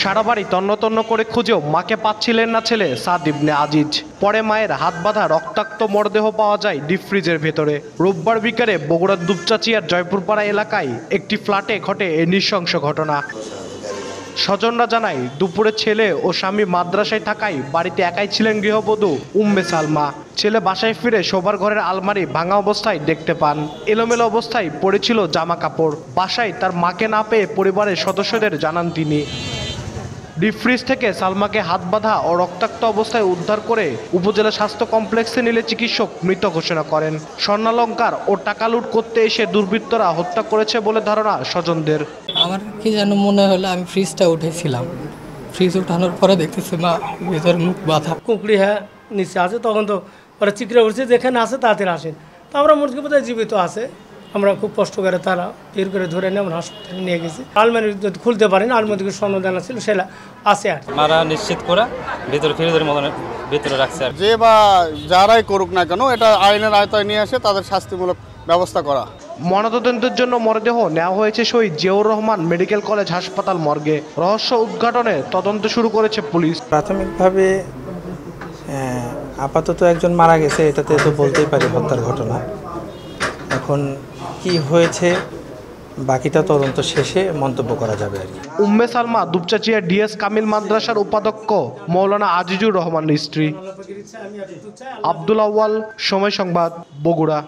সারা বাড়ি তন্ন তন্ন করে খুঁজেও মাকে পাচ্ছিলেন না ছেলে সাদ ইবনে আজিজ। পরে মায়ের হাত বাঁধা রক্তাক্ত মরদেহ পাওয়া যায় ডিপ ফ্রিজের ভেতরে। রোববার বিকালে বগুড়ার দুপচাচিয়ার জয়পুরপাড়া এলাকায় একটি ফ্ল্যাটে ঘটে এই নৃশংস ঘটনা। স্বজনরা জানায়, দুপুরে ছেলে ও স্বামী মাদ্রাসায় থাকায় বাড়িতে একাই ছিলেন গৃহবধূ উম্মে সালমা। ছেলে বাসায় ফিরে শোবার ঘরের আলমারি ভাঙা অবস্থায় দেখতে পান। এলোমেলো অবস্থায় পড়েছিল জামা কাপড়। বাসায় তার মাকে না পেয়ে পরিবারের সদস্যদের জানান তিনি। ডিপ ফ্রিজ থেকে সালমাকে হাত বাঁধা ও রক্তাক্ত অবস্থায় উদ্ধার করে উপজেলা স্বাস্থ্য কমপ্লেক্সে নিলে চিকিৎসক মৃত ঘোষণা করেন। স্বর্ণালংকার ও টাকা লুট করতে এসে দুর্বৃত্তরা হত্যা করেছে বলে ধারণা স্বজনদের। আমার কি যেন মনে হলো, আমি ফ্রিজটা উঠেছিলাম, ফ্রিজ উঠানোর পরে দেখতেছি মা ভেতরে মুখ বাঁধা। কুকড়ি হ্যাঁ নিচে আছে, তখন তো ওরা চিকড়ে উঠছে, যেখানে আছে তাড়াতাড়ি আসেন। তো আমরা মুরগি বোধহয় জীবিত আছে, আমরা খুব কষ্ট করে তারা বের করে ধরে নিয়ে আমরা হাসপাতালে নিয়ে গেছি। আলমারি যদি খুলতে পারেন, আলমারি থেকে স্বর্ণদানা ছিল সেটা আছে আর মারা নিশ্চিত করা ভিতরে ফ্রিজের মতন ভিতরে রাখছে আর যে বা যারাই করুক না কেন, এটা আইনের আয়তায় নিয়ে আসে তাদের শাস্তিমূলক ব্যবস্থা করা। ময়নাতদন্তের জন্য মরদেহ নেওয়া হয়েছে শহীদ জিয়াউর রহমান মেডিকেল কলেজ হাসপাতাল মর্গে। রহস্য উদ্ঘাটনে তদন্ত শুরু করেছে পুলিশ। প্রাথমিকভাবে আপাতত একজন মারা গেছে, এটাতে তো বলতেই পারি হত্যার ঘটনা। এখন কি হয়েছে বাকিটা তদন্ত শেষে মন্তব্য করা যাবে আর কি। উম্মে সালমা দুপচাচিয়া ডিএস কামিল মাদ্রাসার উপাধ্যক্ষ মৌলানা আজিজুর রহমানের স্ত্রী। আব্দুল আউয়াল, সময় সংবাদ, বগুড়া।